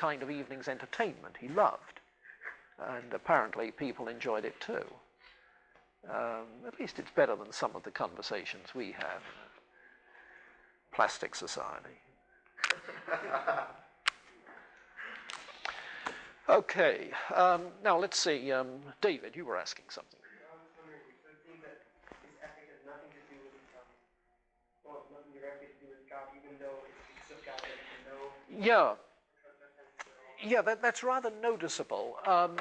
kind of evening's entertainment he loved. And apparently people enjoyed it too. At least it's better than some of the conversations we have in a plastic society. Okay, now let's see. David, you were asking something. I was wondering, so it seems that this ethic has nothing to do with, well, nothing directly to do with God, even though it's because of God that we can know. Yeah. Yeah, that's rather noticeable.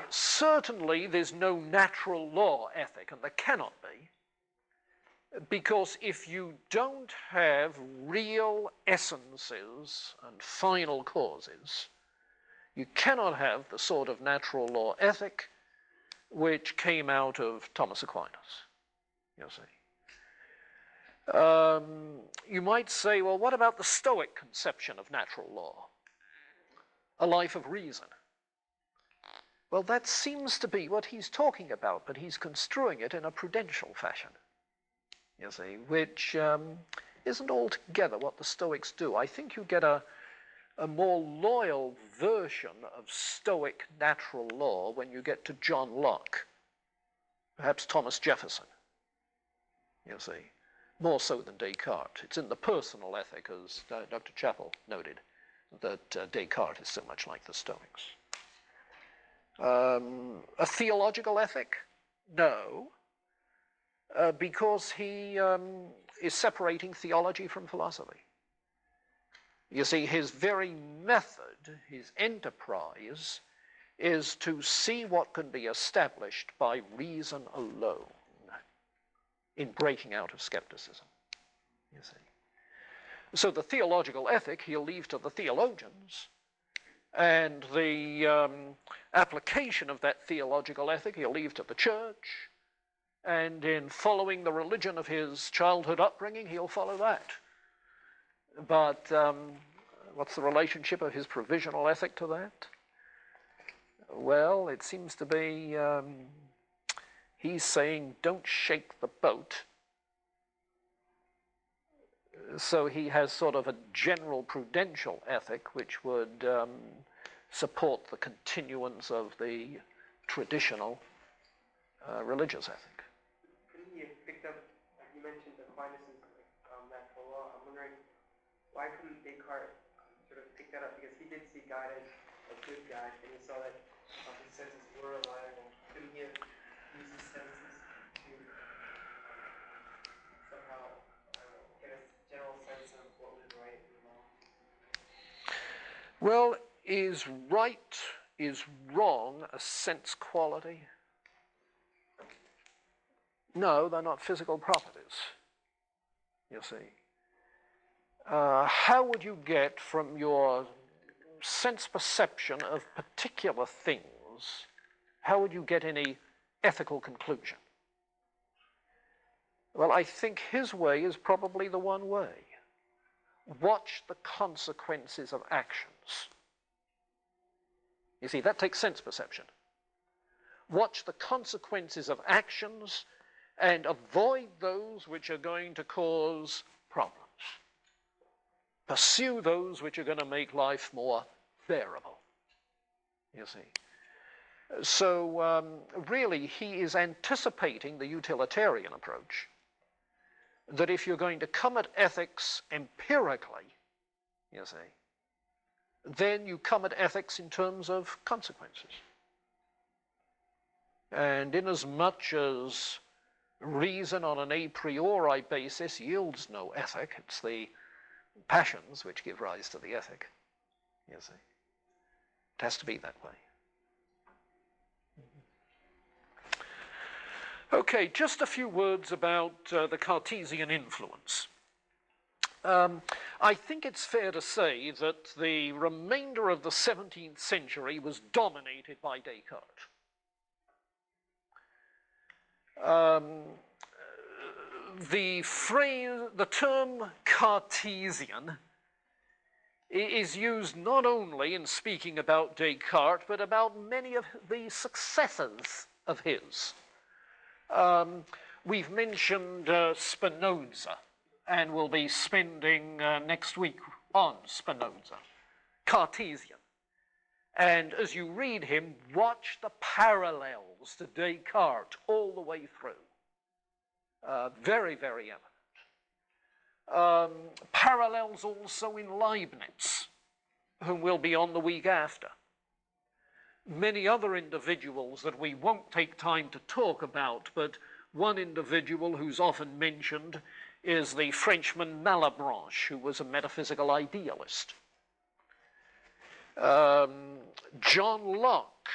Certainly there's no natural law ethic, and there cannot be, because if you don't have real essences and final causes, you cannot have the sort of natural law ethic which came out of Thomas Aquinas, you see. You might say, well, what about the Stoic conception of natural law? A life of reason. Well, that seems to be what he's talking about, but he's construing it in a prudential fashion, you see, which isn't altogether what the Stoics do. I think you get a more loyal version of Stoic natural law when you get to John Locke, perhaps Thomas Jefferson, you see, more so than Descartes. It's in the personal ethic, as Dr. Chappell noted, that Descartes is so much like the Stoics. A theological ethic? No, because he is separating theology from philosophy. You see, his very method, his enterprise, is to see what can be established by reason alone in breaking out of skepticism, you see. So the theological ethic he'll leave to the theologians, and the application of that theological ethic he'll leave to the church, and in following the religion of his childhood upbringing, he'll follow that. But what's the relationship of his provisional ethic to that? Well, it seems to be he's saying, don't shake the boat. So he has sort of a general prudential ethic which would support the continuance of the traditional religious ethic. Couldn't he have picked up, like you mentioned, Aquinas' natural law? I'm wondering, why couldn't Descartes sort of pick that up? Because he did see God as a good guy, and he saw that his senses were reliable. Couldn't he have used his senses to somehow get a general sense of what was right and wrong? Well, is right, is wrong a sense quality? No, they're not physical properties, you see. How would you get from your sense perception of particular things, how would you get any ethical conclusion? Well, I think his way is probably the one way. Watch the consequences of actions. You see, that takes sense perception. Watch the consequences of actions and avoid those which are going to cause problems. Pursue those which are going to make life more bearable, you see. So really, he is anticipating the utilitarian approach, that if you're going to come at ethics empirically, you see, then you come at ethics in terms of consequences. And inasmuch as reason on an a priori basis yields no ethic, it's the passions which give rise to the ethic, you see. It has to be that way. Okay, just a few words about the Cartesian influence. I think it's fair to say that the remainder of the 17th century was dominated by Descartes. The term Cartesian is used not only in speaking about Descartes, but about many of the successors of his. We've mentioned Spinoza, and we'll be spending next week on Spinoza, Cartesian. And as you read him, watch the parallels to Descartes all the way through. Very, very evident. Parallels also in Leibniz, whom we'll be on the week after. Many other individuals that we won't take time to talk about, but one individual who's often mentioned is the Frenchman Malebranche, who was a metaphysical idealist. John Locke,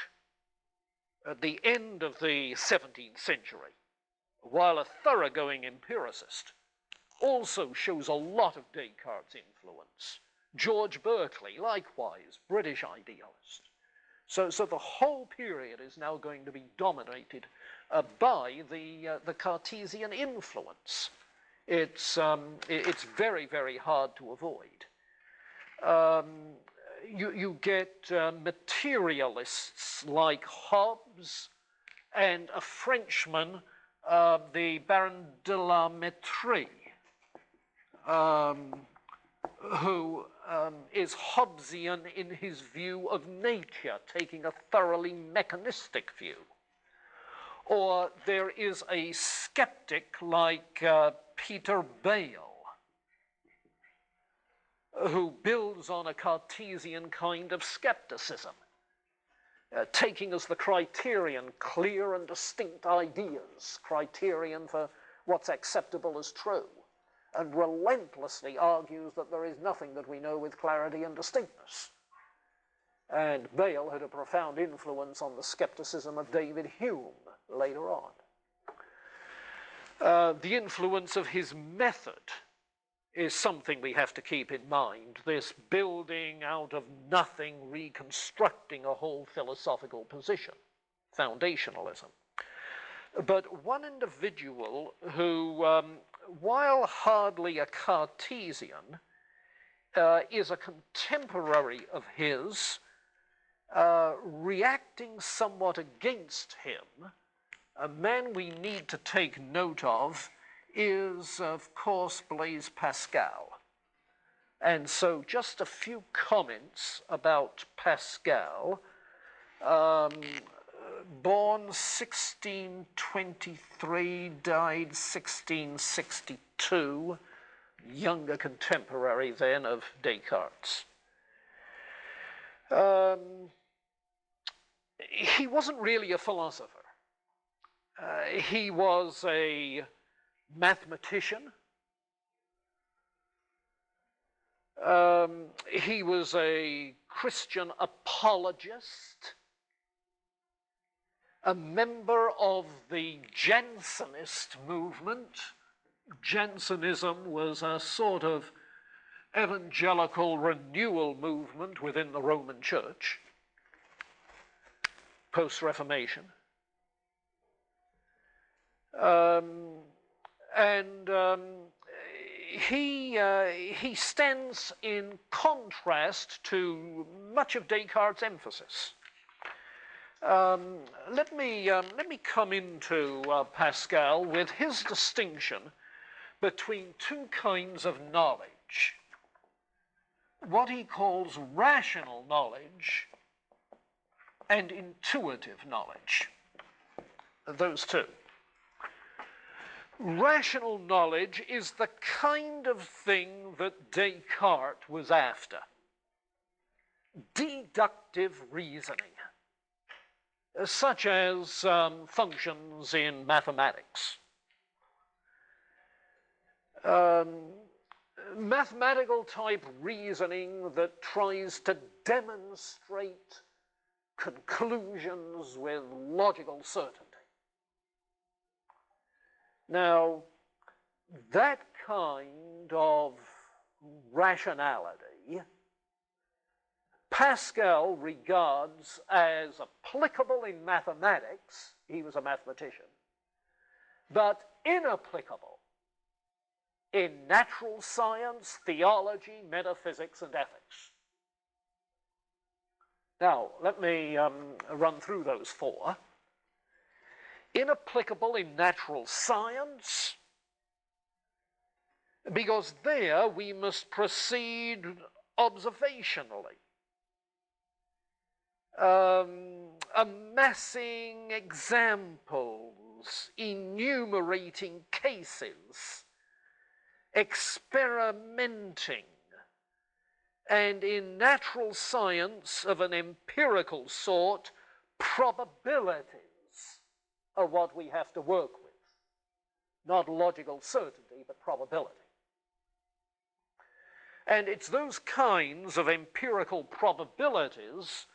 at the end of the 17th century, while a thoroughgoing empiricist, also shows a lot of Descartes' influence. George Berkeley, likewise, British idealist. So the whole period is now going to be dominated by the Cartesian influence. It's very, very hard to avoid. You get materialists like Hobbes and a Frenchman, the Baron de la Mettrie, who is Hobbesian in his view of nature, taking a thoroughly mechanistic view. Or there is a skeptic like Peter Bale, who builds on a Cartesian kind of skepticism, taking as the criterion clear and distinct ideas, criterion for what's acceptable as true, and relentlessly argues that there is nothing that we know with clarity and distinctness. And Bale had a profound influence on the skepticism of David Hume later on. The influence of his method is something we have to keep in mind, this building out of nothing, reconstructing a whole philosophical position, foundationalism. But one individual who, while hardly a Cartesian, is a contemporary of his, reacting somewhat against him, a man we need to take note of is, of course, Blaise Pascal. And so just a few comments about Pascal. Born 1623, died 1662, younger contemporary then of Descartes. He wasn't really a philosopher. He was a mathematician. He was a Christian apologist, a member of the Jansenist movement. Jansenism was a sort of evangelical renewal movement within the Roman Church, post-Reformation. He stands in contrast to much of Descartes' emphasis. Let me come into Pascal with his distinction between two kinds of knowledge. What he calls rational knowledge and intuitive knowledge. Those two. Rational knowledge is the kind of thing that Descartes was after. Deductive reasoning, such as functions in mathematics. Mathematical type reasoning that tries to demonstrate conclusions with logical certainty. Now, that kind of rationality, Pascal regards as applicable in mathematics, he was a mathematician, but inapplicable in natural science, theology, metaphysics, and ethics. Now, let me run through those four. Inapplicable in natural science, because there we must proceed observationally. amassing examples, enumerating cases, experimenting, and in natural science of an empirical sort, probabilities are what we have to work with. Not logical certainty, but probability. And it's those kinds of empirical probabilities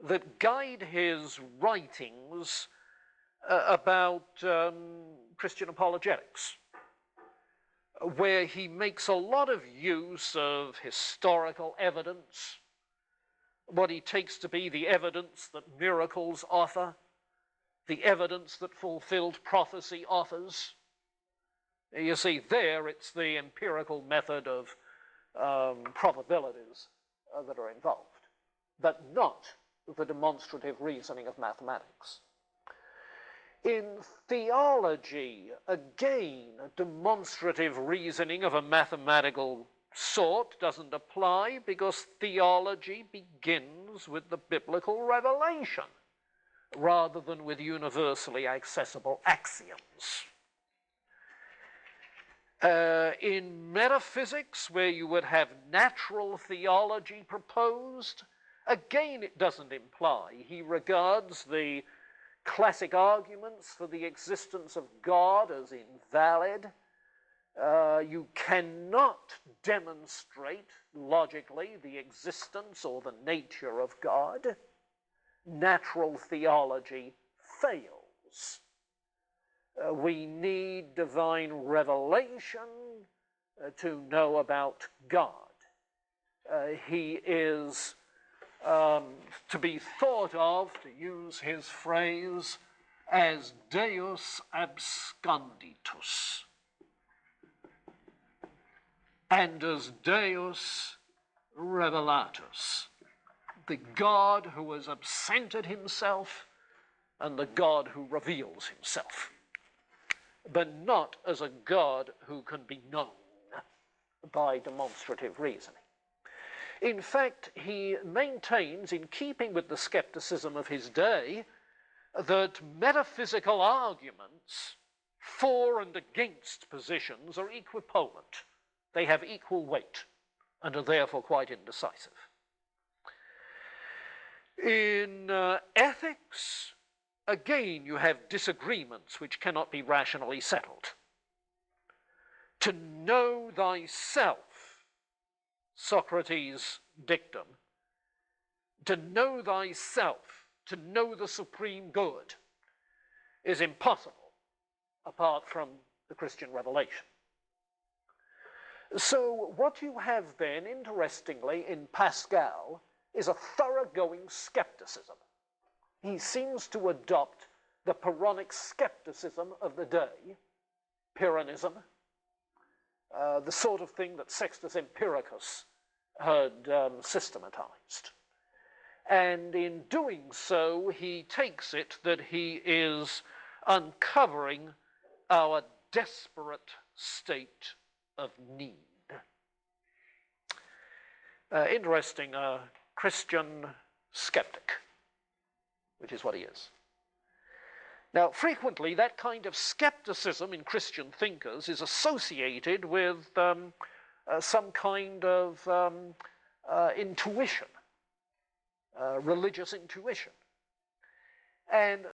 that guide his writings about Christian apologetics, where he makes a lot of use of historical evidence, what he takes to be the evidence that miracles offer, the evidence that fulfilled prophecy offers. You see, there it's the empirical method of probabilities that are involved, but not the demonstrative reasoning of mathematics. In theology, again, demonstrative reasoning of a mathematical sort doesn't apply because theology begins with the biblical revelation rather than with universally accessible axioms. In metaphysics, where you would have natural theology proposed, again it doesn't imply. He regards the classic arguments for the existence of God as invalid. You cannot demonstrate logically the existence or the nature of God. Natural theology fails. We need divine revelation to know about God. He is to be thought of, to use his phrase, as Deus absconditus, and as Deus revelatus, the God who has absented himself and the God who reveals himself, but not as a God who can be known by demonstrative reasoning. In fact, he maintains, in keeping with the skepticism of his day, that metaphysical arguments for and against positions are equipolant. They have equal weight and are therefore quite indecisive. In ethics, again, you have disagreements which cannot be rationally settled. To know thyself, Socrates' dictum, to know thyself, to know the supreme good, is impossible apart from the Christian revelation. So what you have then, interestingly, in Pascal is a thoroughgoing skepticism. He seems to adopt the Pyrrhonic skepticism of the day, Pyrrhonism, the sort of thing that Sextus Empiricus had systematized. And in doing so, he takes it that he is uncovering our desperate state of need. Interesting, Christian skeptic, which is what he is. Now, frequently, that kind of skepticism in Christian thinkers is associated with some kind of intuition, religious intuition. And